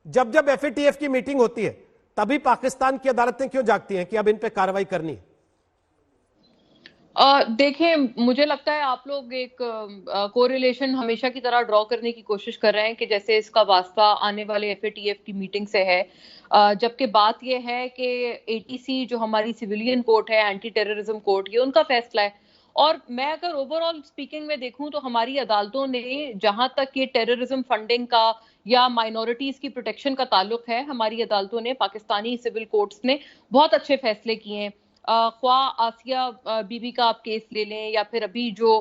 जब जब एफएटीएफ की मीटिंग होती है तभी पाकिस्तान की अदालतें क्यों जागती हैं कि अब इन पे कार्रवाई करनी है? देखिए, मुझे लगता है आप लोग एक कोरिलेशन हमेशा की तरह ड्रॉ करने की कोशिश कर रहे हैं कि जैसे इसका वास्ता आने वाले एफएटीएफ की मीटिंग से है, जबकि बात यह है कि एटीसी जो हमारी सिविलियन कोर्ट है, एंटी टेररिज्म कोर्ट, ये उनका फैसला है। और मैं अगर ओवरऑल स्पीकिंग में देखूं तो हमारी अदालतों ने, जहां तक ये टेररिज्म फंडिंग का या माइनॉरिटीज की प्रोटेक्शन का ताल्लुक है, हमारी अदालतों ने, पाकिस्तानी सिविल कोर्ट्स ने बहुत अच्छे फैसले किए हैं। ख्वा आसिया बीबी का आप केस ले लें, या फिर अभी जो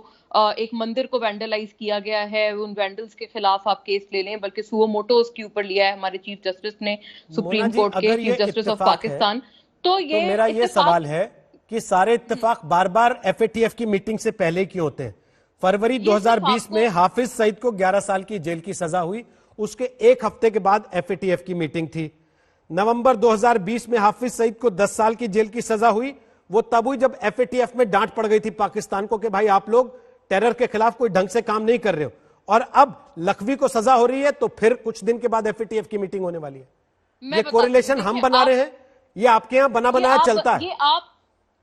एक मंदिर को वैंडलाइज किया गया है, उन वैंडल्स के खिलाफ आप केस ले लें, बल्कि सुओ मोटोस के ऊपर लिया है हमारे चीफ जस्टिस ने, सुप्रीम कोर्ट के चीफ जस्टिस ऑफ पाकिस्तान। तो मेरा ये सवाल है कि सारे इत्तेफाक बार बार एफएटीएफ की मीटिंग से पहले क्यों होते हैं? फरवरी 2020 में हाफिज सईद को 11 साल की जेल की सजा हुई, उसके एक हफ्ते के बाद एफएटीएफ की मीटिंग थी। नवंबर 2020 में हाफिज सईद को 10 साल की जेल की सजा हुई, वो तब हुई जब एफएटीएफ में डांट पड़ गई थी पाकिस्तान को कि भाई आप लोग टेरर के खिलाफ कोई ढंग से काम नहीं कर रहे हो। और अब लखवी को सजा हो रही है तो फिर कुछ दिन के बाद एफएटीएफ की मीटिंग होने वाली है। ये कोरिलेशन हम बना रहे हैं, ये आपके यहां बना बनाया चलता है? ये आप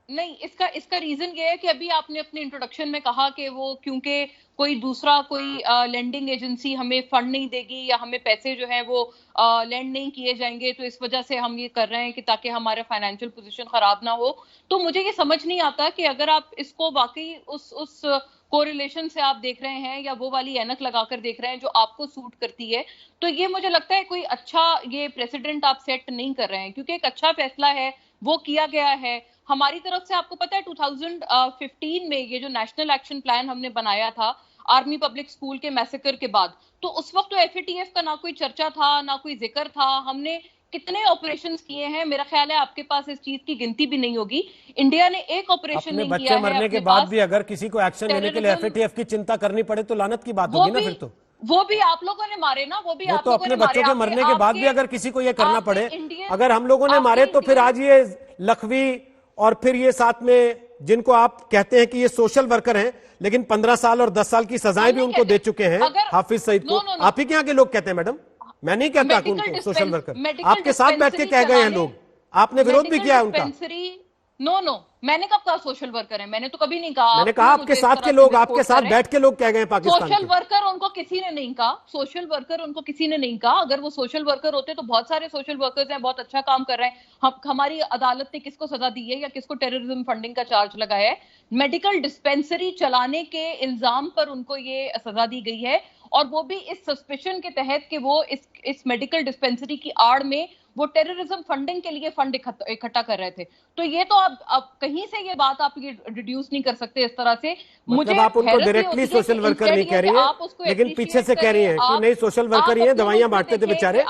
नहीं, इसका रीजन ये है कि अभी आपने अपने इंट्रोडक्शन में कहा कि वो क्योंकि कोई दूसरा कोई लेंडिंग एजेंसी हमें फंड नहीं देगी या हमें पैसे जो है वो लेंड नहीं किए जाएंगे, तो इस वजह से हम ये कर रहे हैं कि ताकि हमारा फाइनेंशियल पोजीशन खराब ना हो। तो मुझे ये समझ नहीं आता कि अगर आप इसको वाकई उस कोरिलेशन से आप देख रहे हैं या वो वाली ऐनक लगाकर देख रहे हैं जो आपको सूट करती है, तो ये मुझे लगता है कोई अच्छा ये प्रेसिडेंट आप सेट नहीं कर रहे हैं, क्योंकि एक अच्छा फैसला है वो किया गया है हमारी तरफ से। आपको पता है 2015 में ये जो नेशनल एक्शन प्लान हमने बनाया था आर्मी पब्लिक स्कूल के मैसेकर के बाद, तो उस वक्त तो एफएटीएफ का ना कोई चर्चा था ना कोई जिक्र था। हमने कितने ऑपरेशंस किए हैं, मेरा ख्याल है आपके पास इस चीज की गिनती भी नहीं होगी। इंडिया ने एक ऑपरेशन नहीं किया है। बच्चे मरने के बाद भी अगर किसी को एक्शन लेने के लिए एफएटीएफ की चिंता करनी पड़े तो लानत की बात होगी ना फिर तो। वो भी आप लोगों ने मारे ना, वो भी आप तो लोगों अपने ने बच्चों के मरने के बाद भी अगर किसी को ये करना पड़े, अगर हम लोगों ने मारे तो फिर आज ये लखवी और फिर ये साथ में जिनको आप कहते हैं कि ये सोशल वर्कर हैं लेकिन 15 साल और 10 साल की सजाएं भी उनको दे चुके हैं हाफिज सईद को। आप ही के यहाँ के लोग कहते हैं मैडम, मैं नहीं कहता कि उनको सोशल वर्कर, आपके साथ बैठ के कह गए हैं लोग, आपने विरोध भी किया है उनका। नो, मैंने कब कहा सोशल वर्कर है? मैंने तो कभी नहीं कहा। मैंने कहा आपके साथ के लोग, आपके साथ बैठ के लोग कह गए पाकिस्तान सोशल वर्कर उनको किसी ने नहीं कहा, सोशल वर्कर उनको किसी ने नहीं कहा। अगर वो सोशल वर्कर होते तो बहुत सारे सोशल वर्कर्स हैं, बहुत अच्छा काम कर रहे हैं। हमारी अदालत ने किसको सजा दी है या किसको टेररिज्म फंडिंग का चार्ज लगाया है? मेडिकल डिस्पेंसरी चलाने के इल्जाम पर उनको ये सजा दी गई है, और वो भी इस सस्पेशन के तहत कि वो इस मेडिकल डिस्पेंसरी की आड़ में वो टेररिज्म फंडिंग के लिए फंड इकट्ठा कर रहे थे। तो ये तो अब कहीं से ये बात आप ये रिड्यूस नहीं कर सकते इस तरह से। मुझे आप उनको डायरेक्टली सोशल वर्कर नहीं कह रही है, लेकिन पीछे से कह रही हैं कि नहीं सोशल वर्कर ही है, दवाइयां बांटते थे बेचारे,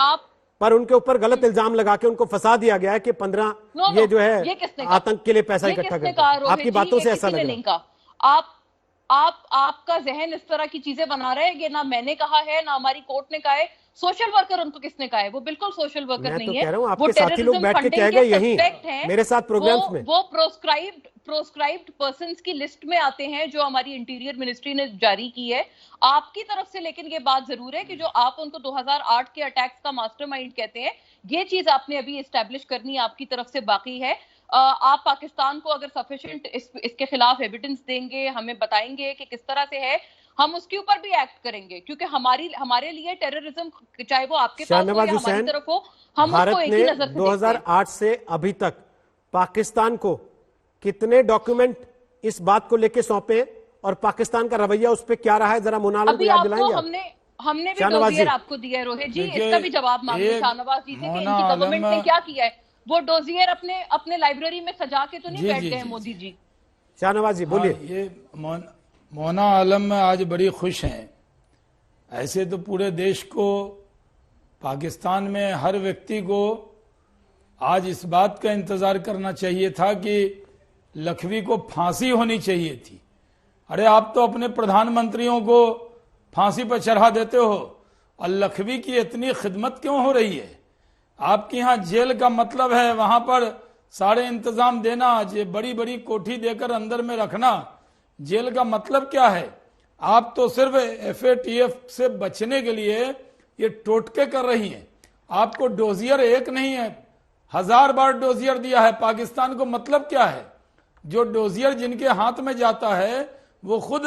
पर उनके ऊपर गलत इल्जाम लगा के उनको फंसा दिया गया है कि 15 ये जो है आतंक के लिए पैसा इकट्ठा करते हैं। आपकी बातों से ऐसा लग रहा है। आपका जहन इस तरह की चीजें बना रहे हैं। ये ना मैंने कहा है ना हमारी कोर्ट ने कहा है। सोशल वर्कर उनको किसने कहा है? वो बिल्कुल सोशल वर्कर नहीं है। कह रहा हूं, आपके साथी लोग बैठ के कह गए यही मेरे साथ प्रोग्राम्स में। वो प्रोस्क्राइब्ड पर्संस की लिस्ट में आते हैं जो हमारी इंटीरियर मिनिस्ट्री ने जारी की है आपकी तरफ से। लेकिन ये बात जरूर है कि जो आप उनको 2008 के अटैक्स का मास्टरमाइंड कहते हैं, ये चीज आपने अभी एस्टैब्लिश करनी आपकी तरफ से बाकी है। आप पाकिस्तान को अगर सफिशिएंट इसके खिलाफ एविडेंस देंगे, हमें बताएंगे कि किस तरह से है, हम उसके ऊपर भी एक्ट करेंगे, क्योंकि हमारे लिए टेररिज्म चाहे वो आपके पास हो या हमारी तरफ हो, हम उसको एक ही नजर से 2008 से अभी तक पाकिस्तान को कितने डॉक्यूमेंट इस बात को लेके सौंपे और पाकिस्तान का रवैया उस पर क्या रहा है, जरा मुनालम को याद दिलाएंगे? हमने भी डोजियर आपको दिया है रोहित जी, इसका भी जवाब मांगे शाहनवाज जी से कि इनकी गवर्नमेंट ने क्या किया है। वो डोजियर अपने लाइब्रेरी में सजा के तो नहीं बैठ गए मोदी जी। शाहनवाज जी बोलिए। ये मोना आलम आज बड़ी खुश हैं। ऐसे तो पूरे देश को, पाकिस्तान में हर व्यक्ति को आज इस बात का इंतजार करना चाहिए था कि लखवी को फांसी होनी चाहिए थी। अरे आप तो अपने प्रधानमंत्रियों को फांसी पर चढ़ा देते हो, और लखवी की इतनी खिदमत क्यों हो रही है? आपके यहाँ जेल का मतलब है वहां पर सारे इंतजाम देना, ये बड़ी बड़ी कोठी देकर अंदर में रखना। जेल का मतलब क्या है? आप तो सिर्फ एफएटीएफ से बचने के लिए ये टोटके कर रही हैं। आपको डोजियर एक नहीं है, 1000 बार डोजियर दिया है पाकिस्तान को। मतलब क्या है? जो डोजियर जिनके हाथ में जाता है वो खुद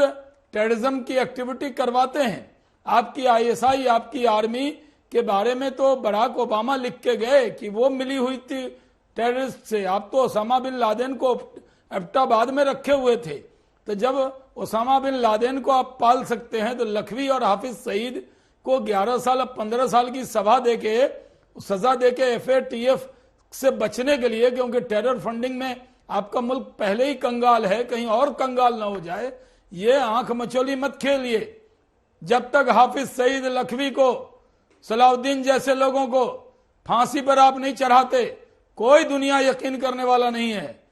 टेररिज्म की एक्टिविटी करवाते हैं। आपकी आईएसआई, आपकी आर्मी के बारे में तो बराक ओबामा लिख के गए कि वो मिली हुई थी टेररिस्ट से। आप तो ओसामा बिन लादेन को एबटाबाद में रखे हुए थे। तो जब ओसामा बिन लादेन को आप पाल सकते हैं तो लखवी और हाफिज सईद को 11 साल, 15 साल की सजा देके एफएटीएफ से बचने के लिए, क्योंकि टेरर फंडिंग में आपका मुल्क पहले ही कंगाल है, कहीं और कंगाल ना हो जाए, ये आंख मचोली मत खेलिए। जब तक हाफिज सईद, लखवी को, सलाउद्दीन जैसे लोगों को फांसी पर आप नहीं चढ़ाते, कोई दुनिया यकीन करने वाला नहीं है।